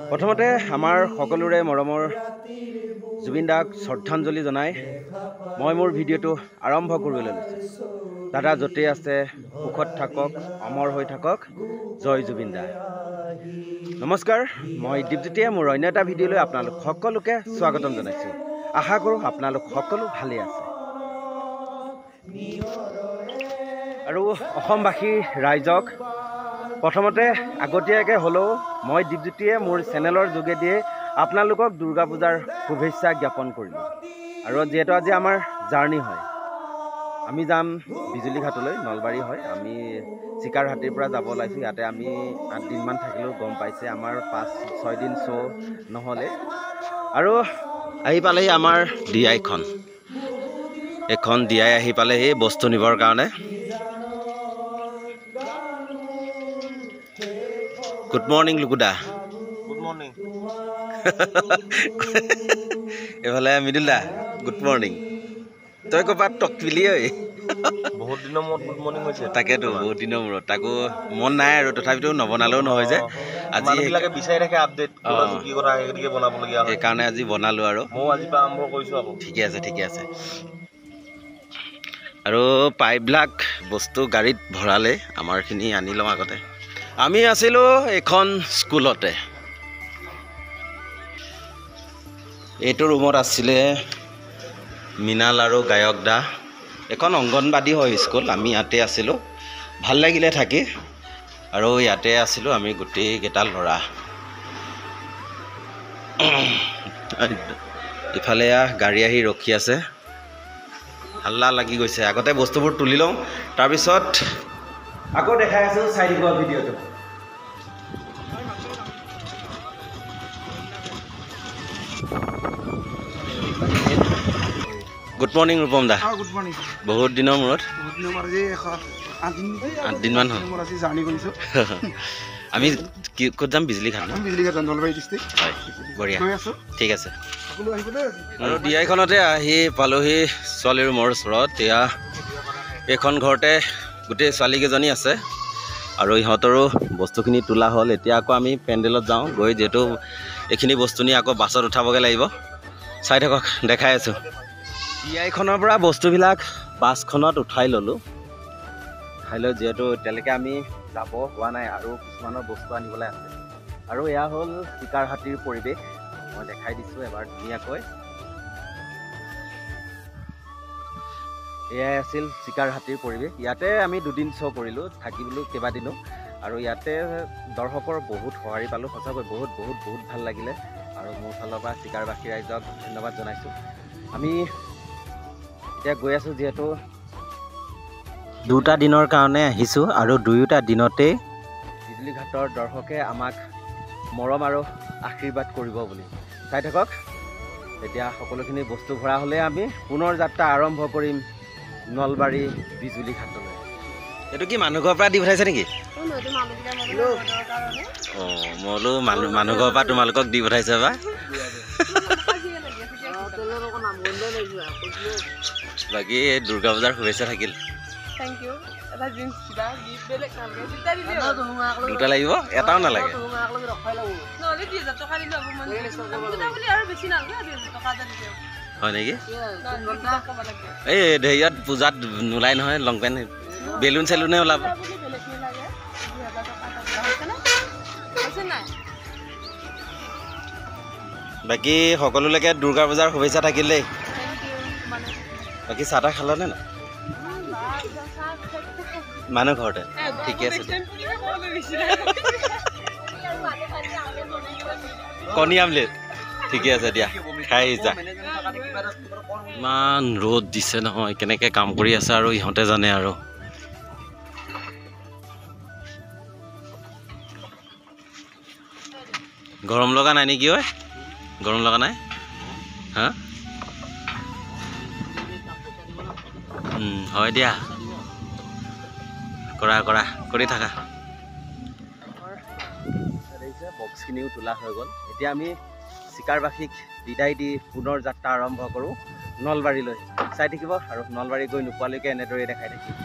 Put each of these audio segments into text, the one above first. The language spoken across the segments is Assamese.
প্ৰথমতে আমাৰ সকলোৰে মৰমৰ জুবিন দাক শ্ৰদ্ধাঞ্জলি জনাই মই মোৰ ভিডিঅ'টো আৰম্ভ কৰিবলৈ লৈছোঁ। দাদা য'তেই আছে সুখত থাকক, অমৰ হৈ থাকক, জয় জুবিন দা। নমস্কাৰ, মই দীপজ্যোতিয়ে মোৰ অন্য এটা ভিডিঅ'লৈ আপোনালোক সকলোকে স্বাগতম জনাইছোঁ। আশা কৰোঁ আপোনালোক সকলো ভালেই আছে। আৰু অসমবাসী ৰাইজক প্ৰথমতে আগতীয়াকৈ হ'লেও মই দীপজ্যোতিয়ে মোৰ চেনেলৰ যোগেদিয়ে আপোনালোকক দুৰ্গা পূজাৰ শুভেচ্ছা জ্ঞাপন কৰিলোঁ। আৰু যিহেতু আজি আমাৰ জাৰ্ণি হয়, আমি যাম বিজুলীঘাটলৈ, নলবাৰী হয়। আমি চিকাৰহাটীৰ পৰা যাব ওলাইছোঁ। ইয়াতে আমি 8 দিনমান থাকিলেও গম পাইছে আমাৰ 5-6 দিন শ্ব' নহ'লে। আৰু আহি পালেহি আমাৰ ডিআইখন, এখন ডিআই আহি পালেহি বস্তু নিবৰ কাৰণে। গুড মৰ্ণিং লুকুদা। Good morning. এইফালে মৃদুল দা, গুড মৰ্ণিং। তই ক'ৰবাত টকপিলি ঐ। বহুত দিনৰ মূৰত গুড মৰ্ণিং হৈছে। তাকেতো বহুত দিনৰ মূৰত, তাকো মন নাই আৰু তথাপিতো নবনালেও নহয় যে আজি মানুহবিলাকে বিচাৰি থাকে আপডেট, কি কথা সেইখিনিকে বনাবলগীয়া হয়। সেইকাৰণে আজি বনালোঁ আৰু ময়ো আজিৰ পৰা আৰম্ভ কৰিছোঁ আকৌ। ঠিকে আছে, ঠিকে আছে। আৰু প্ৰায়বিলাক বস্তু গাড়ীত ভৰালে, আমাৰখিনি আনি লওঁ আগতে। আমি আছিলোঁ এইখন স্কুলতে। এইটো ৰুমত আছিলে মৃণাল আৰু গায়ক দা। এখন অংগনবাদী হয় স্কুল, আমি ইয়াতে আছিলোঁ। ভাল লাগিলে থাকি, আৰু ইয়াতে আছিলোঁ আমি গোটেইকেইটা ল'ৰা। ইফালে গাড়ী আহি ৰখি আছে, হাল্লা লাগি গৈছে। আগতে বস্তুবোৰ তুলি লওঁ, তাৰপিছত আকৌ দেখাই আছোঁ, চাই দিব ভিডিঅ'টো। Good morning Rupam da. Good morning. বহুত দিনৰ মূৰত। 8 দিনমান হ'ল জাৰ্ণি কৰিছোঁ। আমি ক'ত যাম? বিজুলীঘাট ন? বিজুলীঘাট, নলবাৰী ডিষ্ট্ৰিক্ট। হয়, বঢ়িয়া, গৈ আছোঁ। ঠিক আছে। সকলো আহিব দেই। আৰু ডিআইখনতে আহি পালোহি ছোৱালী ৰুমৰ ওচৰত। এয়া এইখন ঘৰতে গোটেই ছোৱালীকেইজনী আছে, আৰু ইহঁতৰো বস্তুখিনি তোলা হ'ল। এতিয়া আকৌ আমি পেণ্ডেলত যাওঁ গৈ, যিহেতু এইখিনি বস্তু নি আকৌ বাছত উঠাবগৈ লাগিব। চাই থাকক, দেখাই আছোঁ। ডিআইখনৰ পৰা বস্তুবিলাক বাছখনত উঠাই ল'লোঁ। উঠাই লৈ যিহেতু এতিয়ালৈকে আমি যাব হোৱা নাই, আৰু কিছুমানৰ বস্তু আনিবলৈ আছে। আৰু এয়া হ'ল চিকাৰহাটীৰ পৰিৱেশ, মই দেখাই দিছোঁ এবাৰ ধুনীয়াকৈ। এয়াই আছিল চিকাৰহাটীৰ পৰিৱেশ। ইয়াতে আমি 2 দিন শ্ব' কৰিলোঁ, থাকিলোঁ কেইবাদিনো। আৰু ইয়াতে দৰ্শকৰ বহুত সঁহাৰি পালোঁ, সঁচাকৈ বহুত বহুত বহুত ভাল লাগিলে। আৰু মোৰ ফালৰ পৰা চিকাৰবাসী ৰাইজক ধন্যবাদ জনাইছোঁ। আমি এতিয়া গৈ আছোঁ, যিহেতু 2টা দিনৰ কাৰণে আহিছোঁ, আৰু 2টা দিনতেই বিজুলীঘাটৰ দৰ্শকে আমাক মৰম আৰু আশীৰ্বাদ কৰিব বুলি। চাই থাকক। এতিয়া সকলোখিনি বস্তু ভৰা হ'লে আমি পুনৰ যাত্ৰা আৰম্ভ কৰিম নলবাৰী বিজুলীঘাটলৈ। এইটো কি মানুহ ঘৰৰ পৰা দি পঠাইছে নেকি? অঁ, মই বোলো মানুহ ঘৰৰ পৰা তোমালোকক দি পঠাইছে বা। বাকী দুৰ্গা পূজাৰ শুভেচ্ছা থাকিল। দুটা লাগিব, এটাও নালাগে। হয় নেকি? এই হেৰিয়াত পূজাত নোলাই নহয় লং পেণ্ট, বেলুন চেলুনে ওলাব। বাকী সকলোলৈকে দুৰ্গা পূজাৰ শুভেচ্ছা থাকিল দেই। বাকী চাহ তাহ খালানে নাই? মানুহ ঘৰতে, ঠিকে আছে। কণী আমলেট, ঠিকে আছে দিয়া, খাই যা। ইমান ৰ'দ দিছে নহয়, কেনেকৈ কাম কৰি আছে আৰু ইহঁতে জানে। আৰু গৰম লগা নাই নেকি? ঐ, গৰম লগা নাই? হা, হয় দিয়া, কৰা কৰা কৰি থাকা। বক্সখিনিও তোলা হৈ গ'ল। এতিয়া আমি চিকাৰবাসীক বিদায় দি পুনৰ যাত্ৰা আৰম্ভ কৰোঁ নলবাৰীলৈ। চাই থাকিব, আৰু নলবাৰী গৈ নোপোৱালৈকে এনেদৰেই দেখাই থাকিম।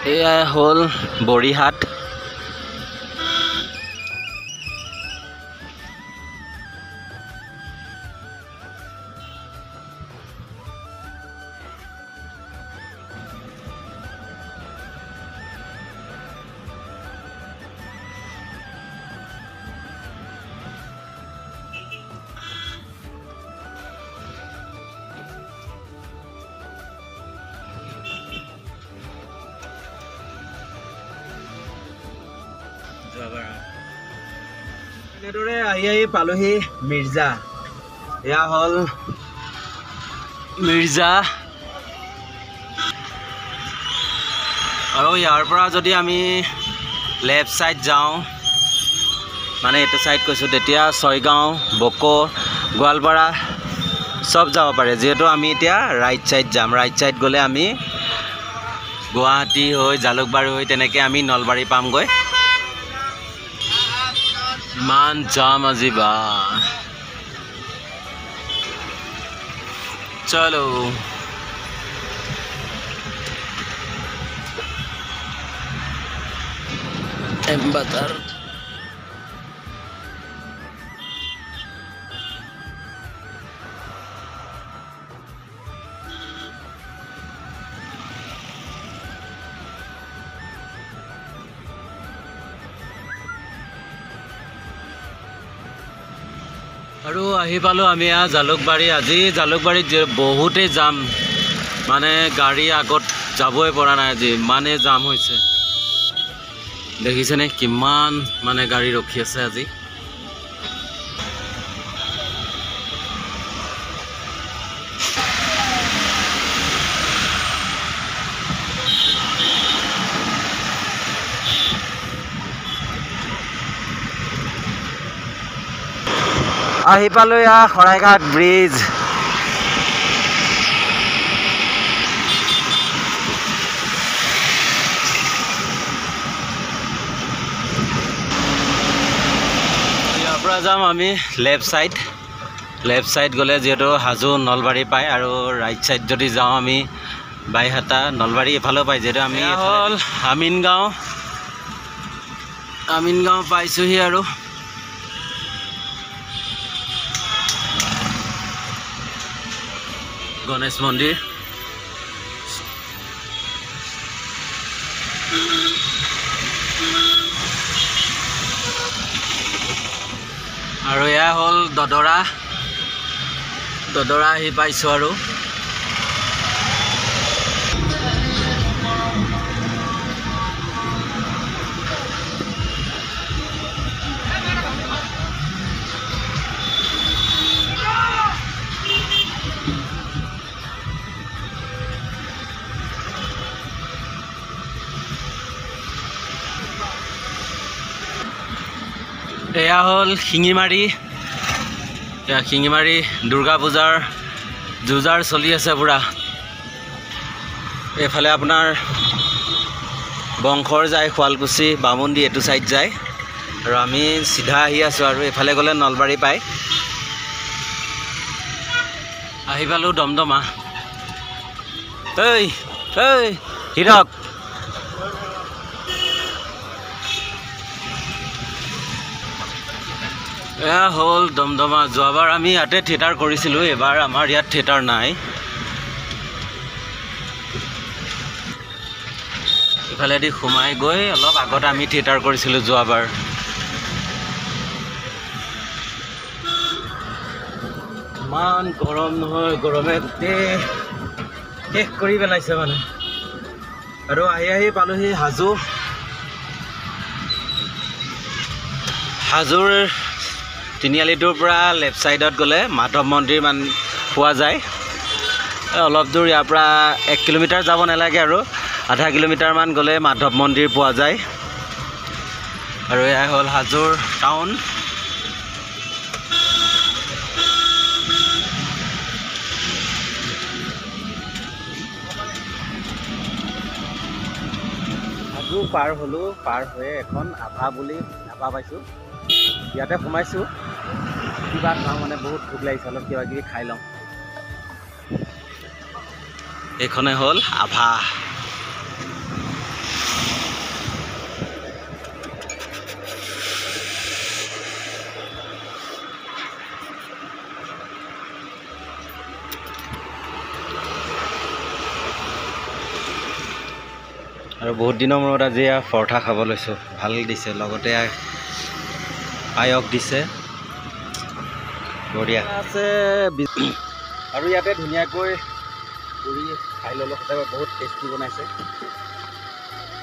এয়া হ'ল বৰিহাট। এনেদৰে আহি পালোহি মিৰ্জা। এয়া হ'ল মিৰ্জা। আৰু ইয়াৰ পৰা যদি আমি লেফ্ট ছাইড যাওঁ, মানে এইটো ছাইড কৈছোঁ, তেতিয়া ছয়গাঁও, বকো, গোৱালপাৰা চব যাব পাৰে। যিহেতু আমি এতিয়া ৰাইট ছাইড যাম। ৰাইট ছাইড গ'লে আমি গুৱাহাটী হৈ জালুকবাৰী হৈ তেনেকৈ আমি নলবাৰী পামগৈ। ইমান জাম আজি বা। চলো এম্বাটাৰ। আৰু আহি পালোঁ আমি জালুকবাৰী। আজি জালুকবাৰীত বহুতেই জাম, মানে গাড়ী আগত যাবই পৰা নাই। আজি ইমানেই জাম হৈছে, দেখিছেনে কিমান মানে গাড়ী ৰখি আছে আজি। আহি পালোঁ এয়া শৰাইঘাট ব্ৰিজ। ইয়াৰ পৰা যাম আমি লেফ্ট ছাইড। লেফ্ট ছাইড গ'লে যিহেতু হাজো নলবাৰী পায়, আৰু ৰাইট ছাইড যদি যাওঁ আমি বাইহাটা নলবাৰী এফালেও পায়। যিহেতু আমি হ'ল আমিনগাঁও। আমিনগাঁও পাইছোঁহি আৰু গণেশ মন্দিৰ। আৰু এয়া হ'ল দদৰা। দদৰা আহি পাইছোঁ আৰু এয়া হ'ল শিঙিমাৰী। এয়া শিঙিমাৰী দুৰ্গা পূজাৰ যুঁজাৰ চলি আছে পূৰা। এইফালে আপোনাৰ বংশৰ যায়, শুৱালকুছি, বামুণ্ডি এইটো ছাইড যায়, আৰু আমি চিধা আহি আছোঁ। আৰু এইফালে গ'লে নলবাৰী পায়। আহি পালোঁ দমদমা। ঐ হীৰক, এয়া হ'ল দমদমা। যোৱাবাৰ আমি ইয়াতে থিয়েটাৰ কৰিছিলোঁ, এইবাৰ আমাৰ ইয়াত থিয়েটাৰ নাই। ইফালেদি সোমাই গৈ অলপ আগত আমি থিয়েটাৰ কৰিছিলোঁ যোৱাবাৰ। ইমান গৰম নহয়, গৰমে গোটেই শেষ কৰি পেলাইছে মানে। আৰু আহি পালোহি হাজো। হাজোৰ তিনিআলিটোৰ পৰা লেফ্ট ছাইডত গ'লে মাধৱ মন্দিৰ পোৱা যায়। অলপ দূৰ ইয়াৰ পৰা 1 কিলোমিটাৰ যাব নালাগে, আৰু আধা কিলোমিটাৰমান গ'লে মাধৱ মন্দিৰ পোৱা যায়। আৰু এয়া হ'ল হাজোৰ টাউন। হাজো পাৰ হ'লোঁ। পাৰ হৈ এখন আভা বুলি ধাবা পাইছোঁ, ইয়াতে সোমাইছোঁ। কিবা খাওঁ, মানে বহুত ভোক লাগিছে, অলপ কিবা কিবি খাই লওঁ। এইখনে হ'ল আভা। আৰু বহুত দিনৰ মূৰত আজি পৰঠা খাব লৈছোঁ, ভাল দিছে, লগতে পায়স দিছে, বঢ়িয়া আছে। আৰু ইয়াতে ধুনীয়াকৈ পুৰি খাই ল'লোঁ, সঁচাকৈ বহুত টেষ্টি বনাইছে।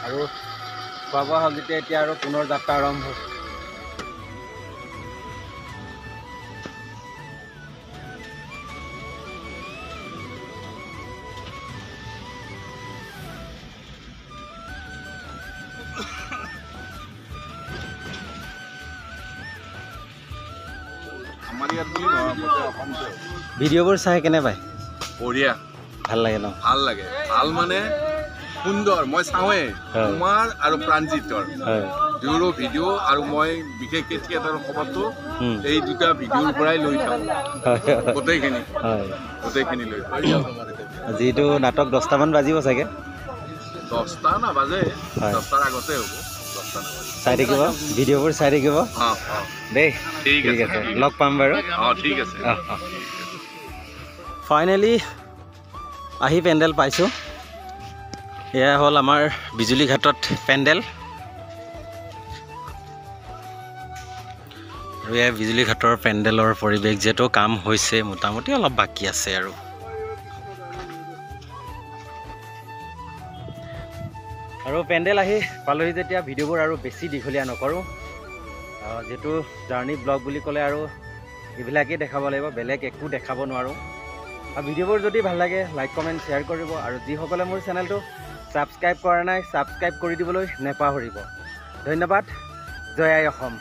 আৰু খোৱা বোৱা হ'ল যেতিয়া এতিয়া আৰু পুনৰ যাত্ৰা আৰম্ভ। আমাৰ ইয়াত বুলি নহয়, গোটেই অসমতে ভিডিঅ'বোৰ চাই কেনে পায়? বঢ়িয়া, ভাল লাগে ন? ভাল লাগে। ভাল মানে সুন্দৰ। মই চাওঁৱেই হয়। তোমাৰ আৰু প্ৰাণজিতৰ হয় দুয়োৰো ভিডিঅ', আৰু মই বিশেষকৈ থিয়েটাৰৰ খবৰটো হুম। এই দুটা ভিডিঅ'ৰ পৰাই লৈ থাকোঁ। হয় গোটেইখিনি হয়। গোটেইখিনি লৈ যিটো নাটক 10টামান বাজিব চাগে, 10টা নাবাজে, হয়। 10টাৰ আগতে হ'ব, 10টা নাবাজে। চাই থাকিব, ভিডিঅ'বোৰ চাই থাকিব দেই। ঠিক আছে, লগ পাম বাৰু। ঠিক আছে। ফাইনেলি আহি পেণ্ডেল পাইছোঁ। এয়া হ'ল আমাৰ বিজুলী ঘাটত পেণ্ডেল। আৰু এয়া বিজুলী ঘাটৰ পেণ্ডেলৰ পৰিৱেশ, যিহেতু কাম হৈছে, মোটামুটি অলপ বাকী আছে আৰু। আৰু পেণ্ডেল আহি পালোহি যেতিয়া ভিডিঅ'বোৰ আৰু বেছি দীঘলীয়া নকৰোঁ, যিহেতু জাৰ্ণি ব্লগ বুলি ক'লে আৰু এইবিলাকেই দেখাব লাগিব, বেলেগ একো দেখাব নোৱাৰোঁ। আৰু ভিডিঅ'বোৰ যদি ভাল লাগে লাইক কমেণ্ট শ্বেয়াৰ কৰিব, আৰু যিসকলে মোৰ চেনেলটো ছাবস্ক্ৰাইব কৰা নাই ছাবস্ক্ৰাইব কৰি দিবলৈ নেপাহৰিব। ধন্যবাদ। জয় আই অসম।